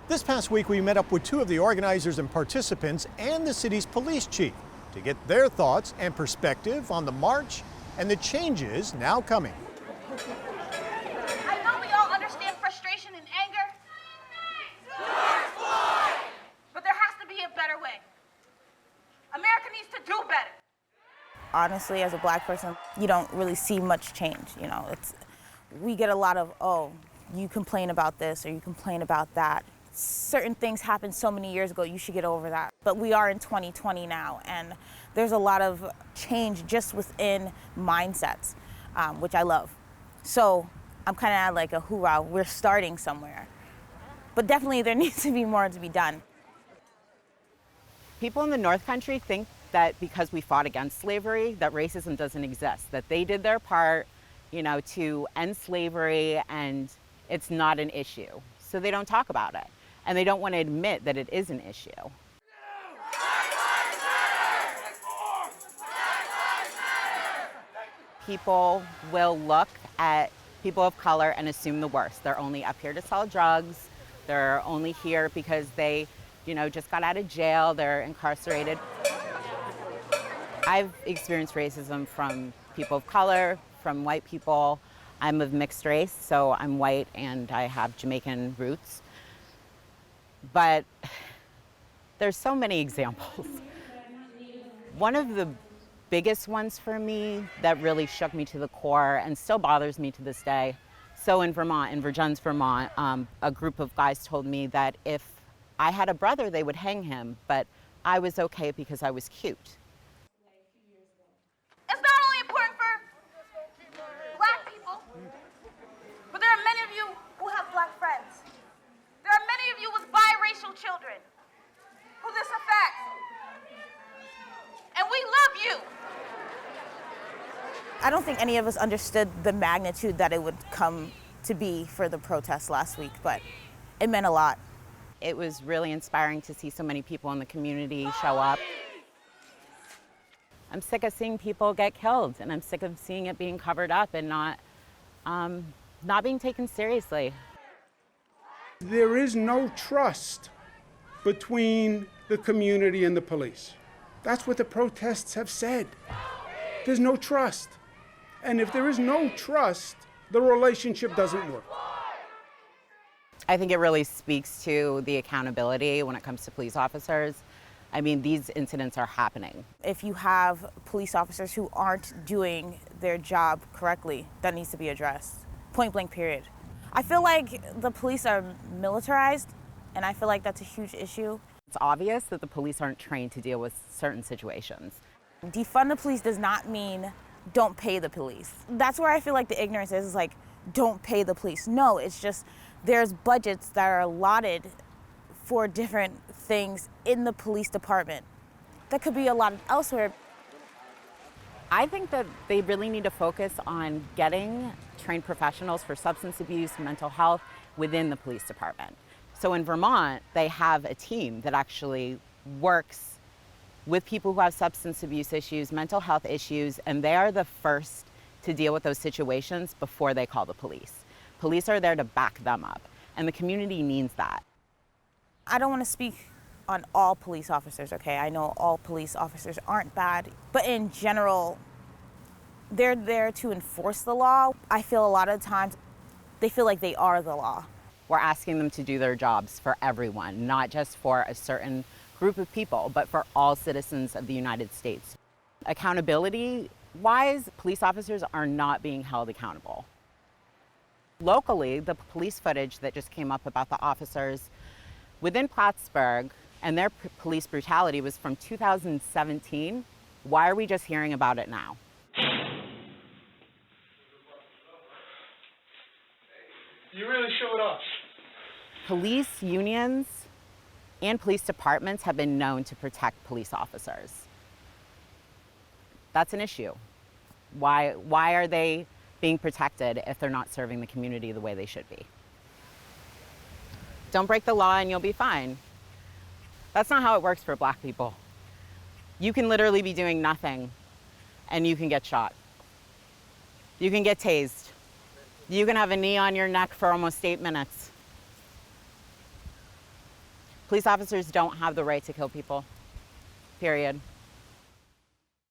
This past week, we met up with two of the organizers and participants and the city's police chief to get their thoughts and perspective on the march and the changes now coming. I know we all understand frustration and anger, but there has to be a better way. America needs to do better. Honestly, as a black person, you don't really see much change. We get a lot of, oh, you complain about this or you complain about that. Certain things happened so many years ago, you should get over that. But we are in 2020 now, and there's a lot of change just within mindsets, which I love. So I'm kind of at like a hoorah, we're starting somewhere. But definitely there needs to be more to be done. People in the North Country think that because we fought against slavery, that racism doesn't exist, that they did their part, to end slavery and it's not an issue. So they don't talk about it. And they don't want to admit that it is an issue. People will look at people of color and assume the worst. They're only up here to sell drugs. They're only here because they, just got out of jail. They're incarcerated. I've experienced racism from people of color, from white people. I'm of mixed race, so I'm white and I have Jamaican roots. But there's so many examples. One of the biggest ones for me that really shook me to the core and still bothers me to this day. So in Vermont, in Virgins, Vermont, a group of guys told me that if I had a brother, they would hang him, but I was okay because I was cute. It's not only important for black people, but there are many of you who have black friends. There are many of you with biracial children who this affects. And we love you. I don't think any of us understood the magnitude that it would come to be for the protest last week, but it meant a lot. It was really inspiring to see so many people in the community show up. I'm sick of seeing people get killed, and I'm sick of seeing it being covered up and not being taken seriously. There is no trust between the community and the police. That's what the protests have said. There's no trust. And if there is no trust, the relationship doesn't work. I think it really speaks to the accountability when it comes to police officers. I mean, these incidents are happening. If you have police officers who aren't doing their job correctly, that needs to be addressed. Point blank, period. I feel like the police are militarized, and I feel like that's a huge issue. It's obvious that the police aren't trained to deal with certain situations. Defund the police does not mean don't pay the police. That's where I feel like the ignorance is like, don't pay the police. No, it's just there's budgets that are allotted for different things in the police department that could be allotted elsewhere. I think that they really need to focus on getting trained professionals for substance abuse, mental health within the police department. So in Vermont, they have a team that actually works with people who have substance abuse issues, mental health issues, and they are the first to deal with those situations before they call the police. Police are there to back them up, and the community needs that. I don't want to speak on all police officers, okay? I know all police officers aren't bad, but in general, they're there to enforce the law. I feel a lot of times they feel like they are the law. We're asking them to do their jobs for everyone, not just for a certain group of people, but for all citizens of the United States. Accountability-wise, police officers are not being held accountable. Locally, the police footage that just came up about the officers within Plattsburgh and their police brutality was from 2017. Why are we just hearing about it now? You really showed us. Police unions and police departments have been known to protect police officers. That's an issue. Why are they being protected if they're not serving the community the way they should be? Don't break the law and you'll be fine. That's not how it works for Black people. You can literally be doing nothing and you can get shot. You can get tased. You can have a knee on your neck for almost 8 minutes. Police officers don't have the right to kill people, period.